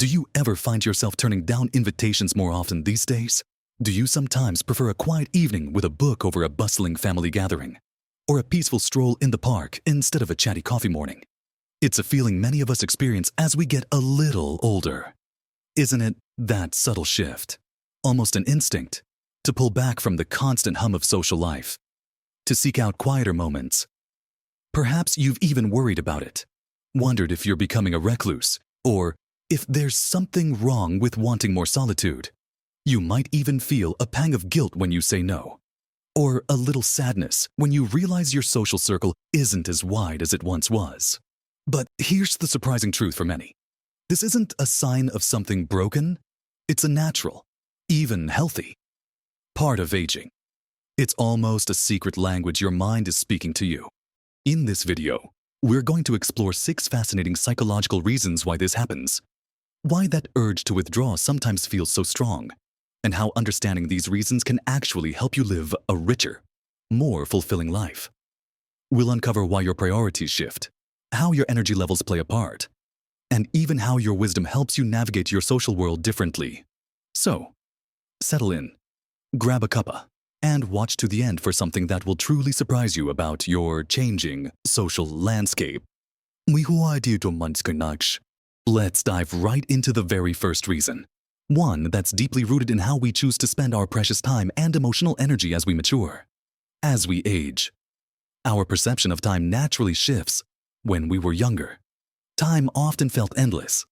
Do you ever find yourself turning down invitations more often these days? Do you sometimes prefer a quiet evening with a book over a bustling family gathering? Or a peaceful stroll in the park instead of a chatty coffee morning? It's a feeling many of us experience as we get a little older. Isn't it that subtle shift, almost an instinct, to pull back from the constant hum of social life, to seek out quieter moments? Perhaps you've even worried about it, wondered if you're becoming a recluse, or if there's something wrong with wanting more solitude. You might even feel a pang of guilt when you say no, or a little sadness when you realize your social circle isn't as wide as it once was. But here's the surprising truth for many. This isn't a sign of something broken. It's a natural, even healthy, part of aging. It's almost a secret language your mind is speaking to you. In this video, we're going to explore 6 fascinating psychological reasons why this happens, why that urge to withdraw sometimes feels so strong, and how understanding these reasons can actually help you live a richer, more fulfilling life. We'll uncover why your priorities shift, how your energy levels play a part, and even how your wisdom helps you navigate your social world differently. So, settle in, grab a cuppa, and watch to the end for something that will truly surprise you about your changing social landscape. Let's dive right into the very first reason, one that's deeply rooted in how we choose to spend our precious time and emotional energy as we mature. As we age, our perception of time naturally shifts. When we were younger, time often felt endless,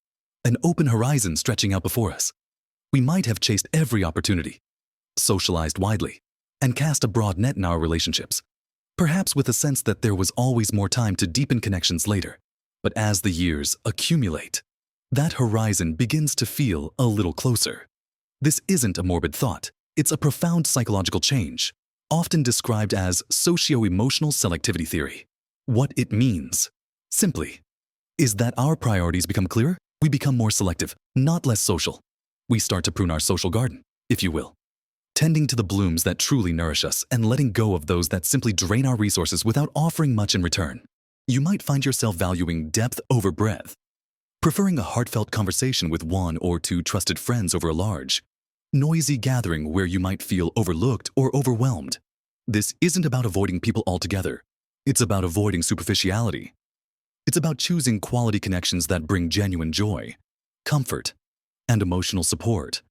an open horizon stretching out before us. We might have chased every opportunity, socialized widely, and cast a broad net in our relationships, perhaps with a sense that there was always more time to deepen connections later. But as the years accumulate, that horizon begins to feel a little closer. This isn't a morbid thought. It's a profound psychological change, often described as socio-emotional selectivity theory. What it means, simply, is that our priorities become clearer. We become more selective, not less social. We start to prune our social garden, if you will, tending to the blooms that truly nourish us and letting go of those that simply drain our resources without offering much in return. You might find yourself valuing depth over breadth, preferring a heartfelt conversation with 1 or 2 trusted friends over a large, noisy gathering where you might feel overlooked or overwhelmed. This isn't about avoiding people altogether. It's about avoiding superficiality. It's about choosing quality connections that bring genuine joy, comfort, and emotional support.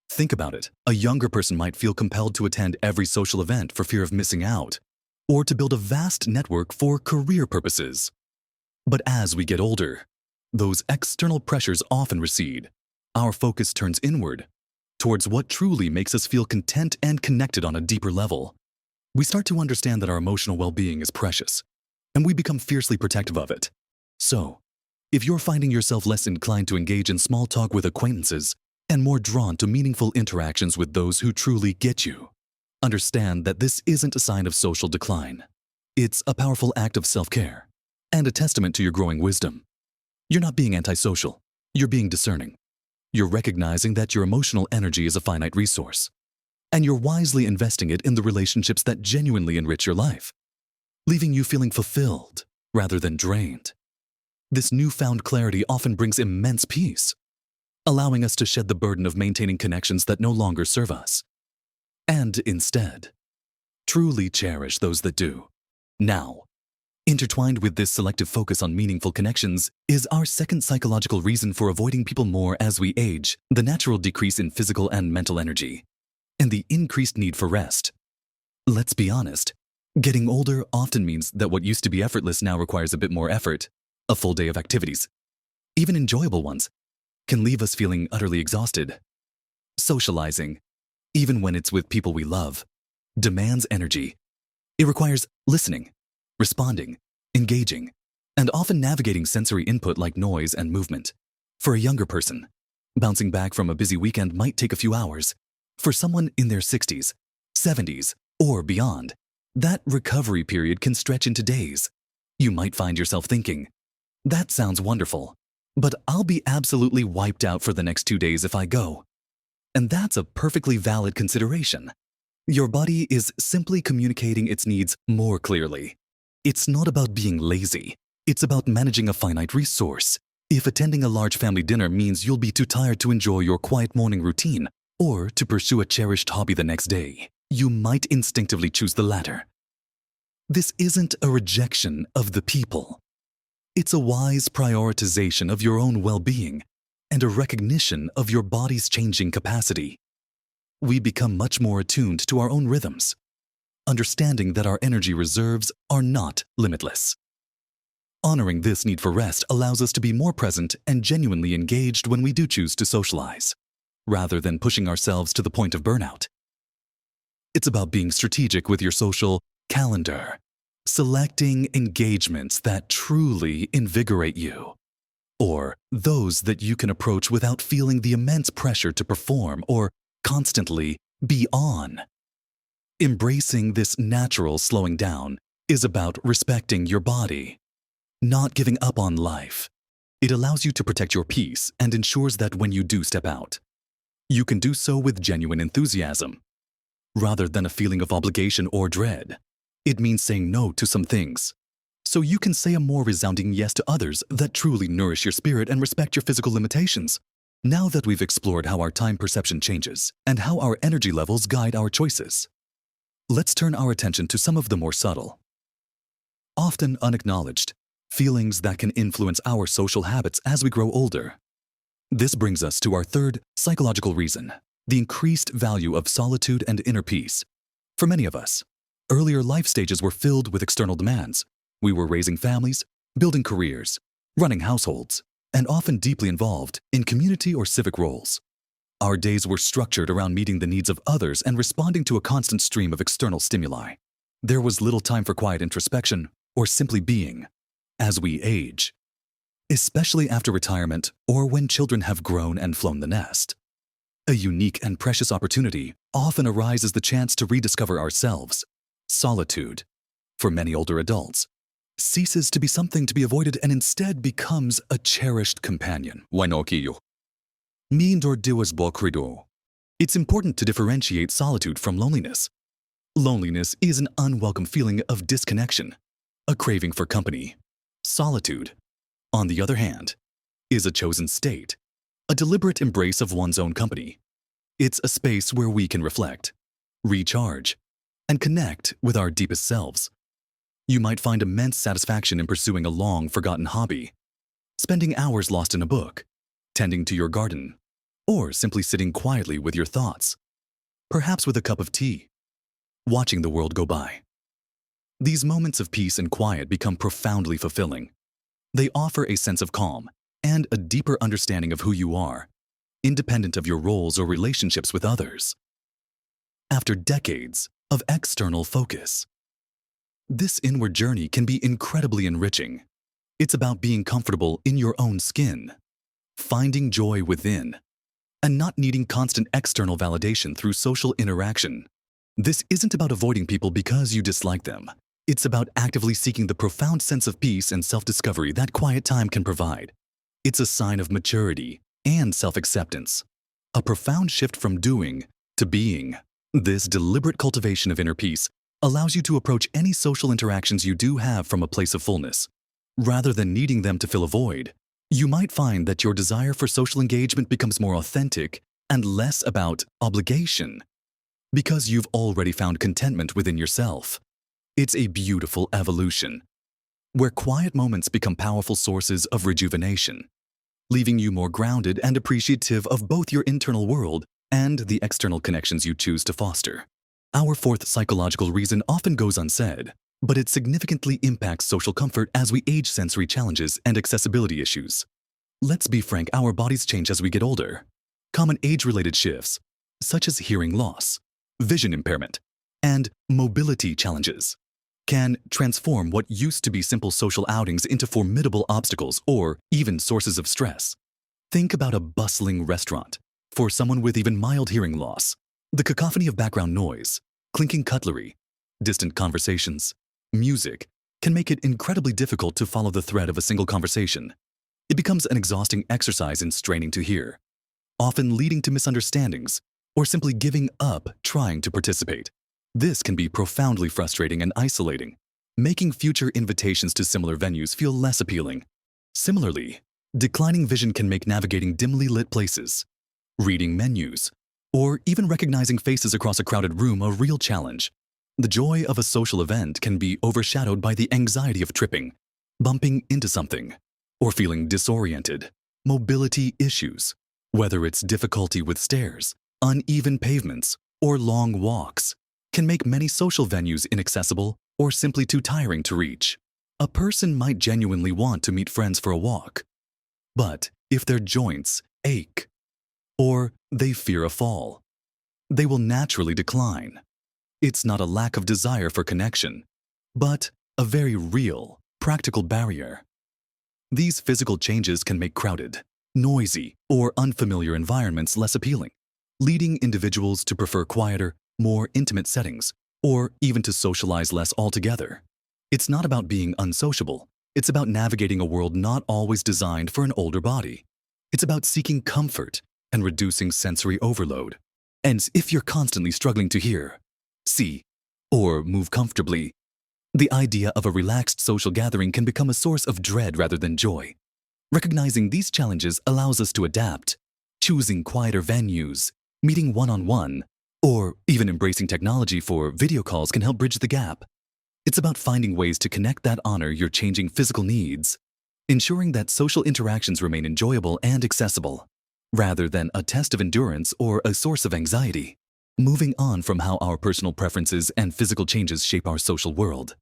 Think about it. A younger person might feel compelled to attend every social event for fear of missing out, or to build a vast network for career purposes. But as we get older, those external pressures often recede. Our focus turns inward, towards what truly makes us feel content and connected on a deeper level. We start to understand that our emotional well-being is precious, and we become fiercely protective of it. So, if you're finding yourself less inclined to engage in small talk with acquaintances and more drawn to meaningful interactions with those who truly get you, understand that this isn't a sign of social decline. It's a powerful act of self-care and a testament to your growing wisdom. You're not being antisocial. You're being discerning. You're recognizing that your emotional energy is a finite resource, and you're wisely investing it in the relationships that genuinely enrich your life, leaving you feeling fulfilled rather than drained. This newfound clarity often brings immense peace, allowing us to shed the burden of maintaining connections that no longer serve us, and instead, truly cherish those that do. Now, intertwined with this selective focus on meaningful connections is our second psychological reason for avoiding people more as we age, the natural decrease in physical and mental energy, and the increased need for rest. Let's be honest, getting older often means that what used to be effortless now requires a bit more effort. A full day of activities, even enjoyable ones, can leave us feeling utterly exhausted. Socializing, even when it's with people we love, demands energy. It requires listening, responding, engaging, and often navigating sensory input like noise and movement. For a younger person, bouncing back from a busy weekend might take a few hours. For someone in their 60s, 70s, or beyond, that recovery period can stretch into days. You might find yourself thinking, "That sounds wonderful, but I'll be absolutely wiped out for the next 2 days if I go." And that's a perfectly valid consideration. Your body is simply communicating its needs more clearly. It's not about being lazy. It's about managing a finite resource. If attending a large family dinner means you'll be too tired to enjoy your quiet morning routine or to pursue a cherished hobby the next day, you might instinctively choose the latter. This isn't a rejection of the people. It's a wise prioritization of your own well-being and a recognition of your body's changing capacity. We become much more attuned to our own rhythms, understanding that our energy reserves are not limitless. Honoring this need for rest allows us to be more present and genuinely engaged when we do choose to socialize, rather than pushing ourselves to the point of burnout. It's about being strategic with your social calendar, selecting engagements that truly invigorate you, or those that you can approach without feeling the immense pressure to perform or constantly be on. Embracing this natural slowing down is about respecting your body, not giving up on life. It allows you to protect your peace and ensures that when you do step out, you can do so with genuine enthusiasm, rather than a feeling of obligation or dread. It means saying no to some things, so you can say a more resounding yes to others that truly nourish your spirit and respect your physical limitations. Now that we've explored how our time perception changes and how our energy levels guide our choices, let's turn our attention to some of the more subtle, often unacknowledged, feelings that can influence our social habits as we grow older. This brings us to our third psychological reason, the increased value of solitude and inner peace. For many of us, earlier life stages were filled with external demands. We were raising families, building careers, running households, and often deeply involved in community or civic roles. Our days were structured around meeting the needs of others and responding to a constant stream of external stimuli. There was little time for quiet introspection or simply being. As we age, especially after retirement or when children have grown and flown the nest, a unique and precious opportunity often arises, the chance to rediscover ourselves. Solitude, for many older adults, ceases to be something to be avoided and instead becomes a cherished companion. It's important to differentiate solitude from loneliness. Loneliness is an unwelcome feeling of disconnection, a craving for company. Solitude, on the other hand, is a chosen state, a deliberate embrace of one's own company. It's a space where we can reflect, recharge, and connect with our deepest selves. You might find immense satisfaction in pursuing a long-forgotten hobby, spending hours lost in a book, tending to your garden, or simply sitting quietly with your thoughts, perhaps with a cup of tea, watching the world go by. These moments of peace and quiet become profoundly fulfilling. They offer a sense of calm and a deeper understanding of who you are, independent of your roles or relationships with others. After decades of external focus, this inward journey can be incredibly enriching. It's about being comfortable in your own skin, finding joy within, and not needing constant external validation through social interaction. This isn't about avoiding people because you dislike them. It's about actively seeking the profound sense of peace and self-discovery that quiet time can provide. It's a sign of maturity and self-acceptance, a profound shift from doing to being. This deliberate cultivation of inner peace allows you to approach any social interactions you do have from a place of fullness. Rather than needing them to fill a void, you might find that your desire for social engagement becomes more authentic and less about obligation, because you've already found contentment within yourself. It's a beautiful evolution, where quiet moments become powerful sources of rejuvenation, leaving you more grounded and appreciative of both your internal world and the external connections you choose to foster. Our fourth psychological reason often goes unsaid, but it significantly impacts social comfort as we age. Sensory challenges and accessibility issues. Let's be frank, our bodies change as we get older. Common age-related shifts, such as hearing loss, vision impairment, and mobility challenges, can transform what used to be simple social outings into formidable obstacles or even sources of stress. Think about a bustling restaurant. For someone with even mild hearing loss, the cacophony of background noise, clinking cutlery, distant conversations, music can make it incredibly difficult to follow the thread of a single conversation. It becomes an exhausting exercise in straining to hear, often leading to misunderstandings or simply giving up trying to participate. This can be profoundly frustrating and isolating, making future invitations to similar venues feel less appealing. Similarly, Declining vision can make navigating dimly lit places, reading menus, or even recognizing faces across a crowded room a real challenge. The joy of a social event can be overshadowed by the anxiety of tripping, bumping into something, or feeling disoriented. Mobility issues, whether it's difficulty with stairs, uneven pavements, or long walks, can make many social venues inaccessible or simply too tiring to reach. A person might genuinely want to meet friends for a walk, but if their joints ache or they fear a fall, they will naturally decline. It's not a lack of desire for connection, but a very real, practical barrier. These physical changes can make crowded, noisy, or unfamiliar environments less appealing, leading individuals to prefer quieter, more intimate settings, or even to socialize less altogether. It's not about being unsociable. It's about navigating a world not always designed for an older body. It's about seeking comfort and reducing sensory overload. And if you're constantly struggling to hear, see, or move comfortably, the idea of a relaxed social gathering can become a source of dread rather than joy. Recognizing these challenges allows us to adapt, choosing quieter venues, meeting one-on-one, or even embracing technology for video calls can help bridge the gap. It's about finding ways to connect that honor your changing physical needs, ensuring that social interactions remain enjoyable and accessible, rather than a test of endurance or a source of anxiety. Moving on from how our personal preferences and physical changes shape our social world,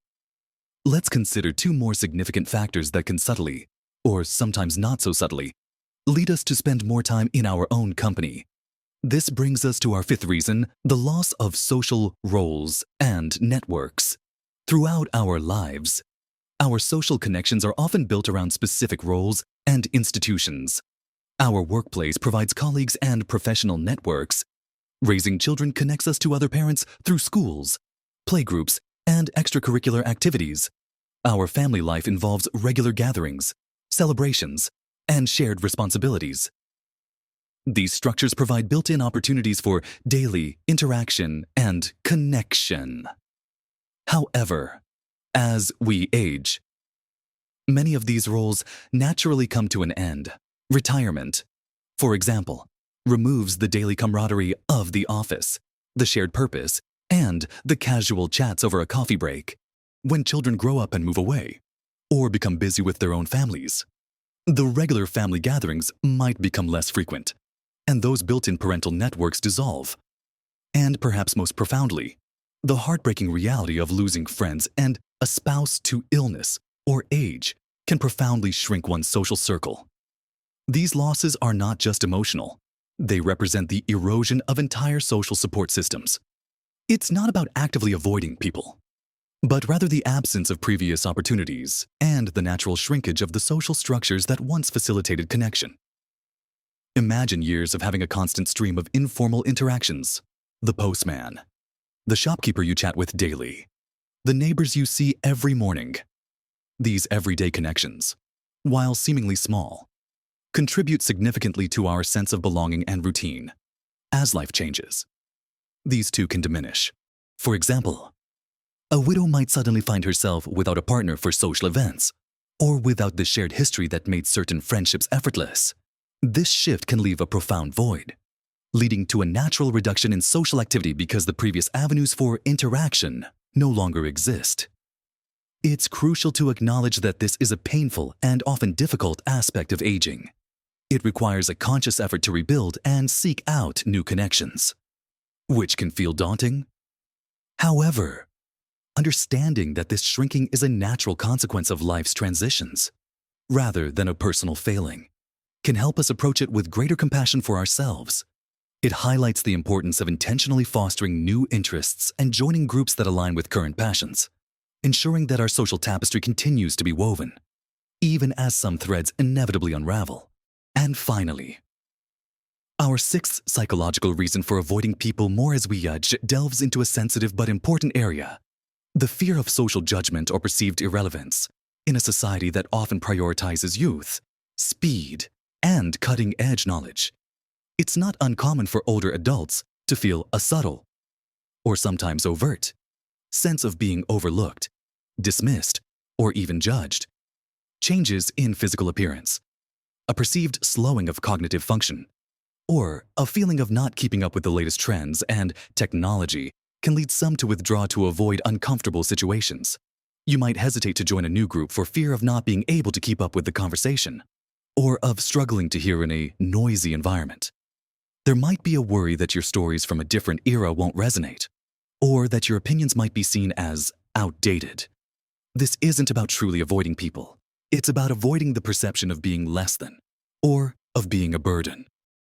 let's consider two more significant factors that can subtly, or sometimes not so subtly, lead us to spend more time in our own company. This brings us to our fifth reason, the loss of social roles and networks. Throughout our lives, our social connections are often built around specific roles and institutions. Our workplace provides colleagues and professional networks. Raising children connects us to other parents through schools, playgroups, and extracurricular activities. Our family life involves regular gatherings, celebrations, and shared responsibilities. These structures provide built-in opportunities for daily interaction and connection. However, as we age, many of these roles naturally come to an end. Retirement, for example, removes the daily camaraderie of the office, the shared purpose, and the casual chats over a coffee break. When children grow up and move away, or become busy with their own families, the regular family gatherings might become less frequent, and those built-in parental networks dissolve. And perhaps most profoundly, the heartbreaking reality of losing friends and a spouse to illness or age can profoundly shrink one's social circle. These losses are not just emotional. They represent the erosion of entire social support systems. It's not about actively avoiding people, but rather the absence of previous opportunities and the natural shrinkage of the social structures that once facilitated connection. Imagine years of having a constant stream of informal interactions. The postman, the shopkeeper you chat with daily, the neighbors you see every morning. These everyday connections, while seemingly small, contribute significantly to our sense of belonging and routine. As life changes, these too can diminish. For example, a widow might suddenly find herself without a partner for social events, or without the shared history that made certain friendships effortless. This shift can leave a profound void, leading to a natural reduction in social activity because the previous avenues for interaction no longer exist. It's crucial to acknowledge that this is a painful and often difficult aspect of aging. It requires a conscious effort to rebuild and seek out new connections, which can feel daunting. However, understanding that this shrinking is a natural consequence of life's transitions, rather than a personal failing, can help us approach it with greater compassion for ourselves. It highlights the importance of intentionally fostering new interests and joining groups that align with current passions, ensuring that our social tapestry continues to be woven, even as some threads inevitably unravel. And finally, our sixth psychological reason for avoiding people more as we age delves into a sensitive but important area: the fear of social judgment or perceived irrelevance. In a society that often prioritizes youth, speed, and cutting-edge knowledge, it's not uncommon for older adults to feel a subtle, or sometimes overt, sense of being overlooked, dismissed, or even judged. Changes in physical appearance, a perceived slowing of cognitive function, or a feeling of not keeping up with the latest trends and technology can lead some to withdraw to avoid uncomfortable situations. You might hesitate to join a new group for fear of not being able to keep up with the conversation, or of struggling to hear in a noisy environment. There might be a worry that your stories from a different era won't resonate, or that your opinions might be seen as outdated. This isn't about truly avoiding people. It's about avoiding the perception of being less than, or of being a burden.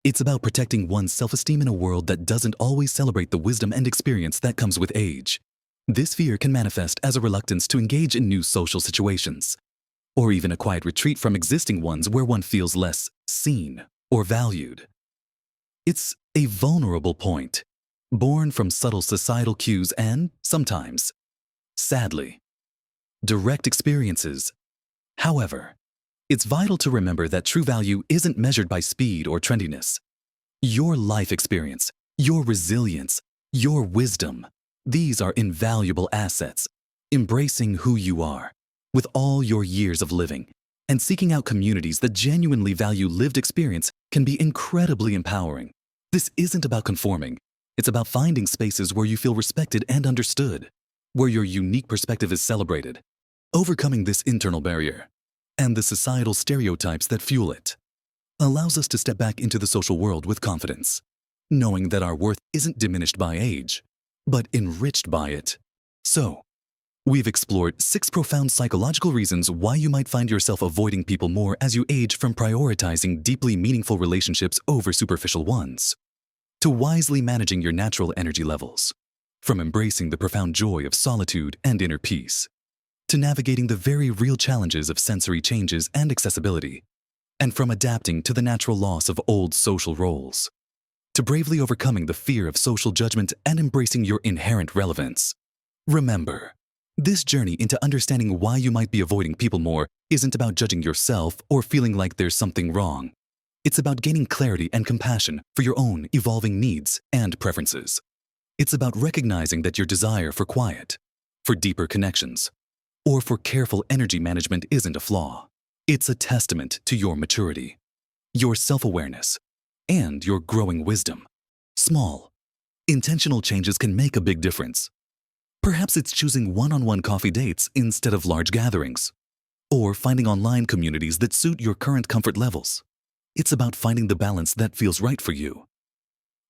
It's about protecting one's self-esteem in a world that doesn't always celebrate the wisdom and experience that comes with age. This fear can manifest as a reluctance to engage in new social situations, or even a quiet retreat from existing ones where one feels less seen or valued. It's a vulnerable point, born from subtle societal cues and, sometimes, sadly, direct experiences. However, it's vital to remember that true value isn't measured by speed or trendiness. Your life experience, your resilience, your wisdom, these are invaluable assets. Embracing who you are, with all your years of living, and seeking out communities that genuinely value lived experience can be incredibly empowering. This isn't about conforming. It's about finding spaces where you feel respected and understood, where your unique perspective is celebrated. Overcoming this internal barrier and the societal stereotypes that fuel it allows us to step back into the social world with confidence, knowing that our worth isn't diminished by age, but enriched by it. So, we've explored 6 profound psychological reasons why you might find yourself avoiding people more as you age, from prioritizing deeply meaningful relationships over superficial ones, to wisely managing your natural energy levels, from embracing the profound joy of solitude and inner peace, to navigating the very real challenges of sensory changes and accessibility, and from adapting to the natural loss of old social roles, to bravely overcoming the fear of social judgment and embracing your inherent relevance. Remember, this journey into understanding why you might be avoiding people more isn't about judging yourself or feeling like there's something wrong. It's about gaining clarity and compassion for your own evolving needs and preferences. It's about recognizing that your desire for quiet, for deeper connections, or for careful energy management isn't a flaw. It's a testament to your maturity, your self-awareness, and your growing wisdom. Small, intentional changes can make a big difference. Perhaps it's choosing one-on-one coffee dates instead of large gatherings, or finding online communities that suit your current comfort levels. It's about finding the balance that feels right for you,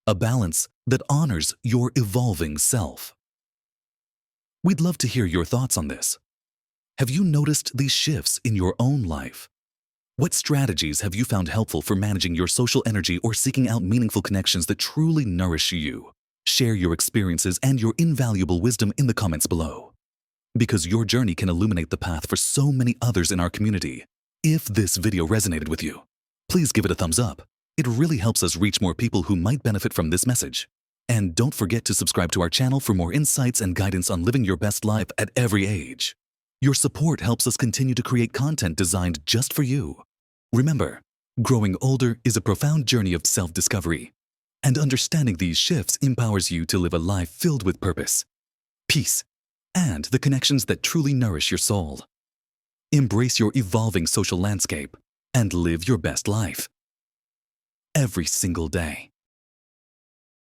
a balance that honors your evolving self. We'd love to hear your thoughts on this. Have you noticed these shifts in your own life? What strategies have you found helpful for managing your social energy or seeking out meaningful connections that truly nourish you? Share your experiences and your invaluable wisdom in the comments below, because your journey can illuminate the path for so many others in our community. If this video resonated with you, please give it a thumbs up. It really helps us reach more people who might benefit from this message. And don't forget to subscribe to our channel for more insights and guidance on living your best life at every age. Your support helps us continue to create content designed just for you. Remember, growing older is a profound journey of self-discovery, and understanding these shifts empowers you to live a life filled with purpose, peace, and the connections that truly nourish your soul. Embrace your evolving social landscape and live your best life every single day.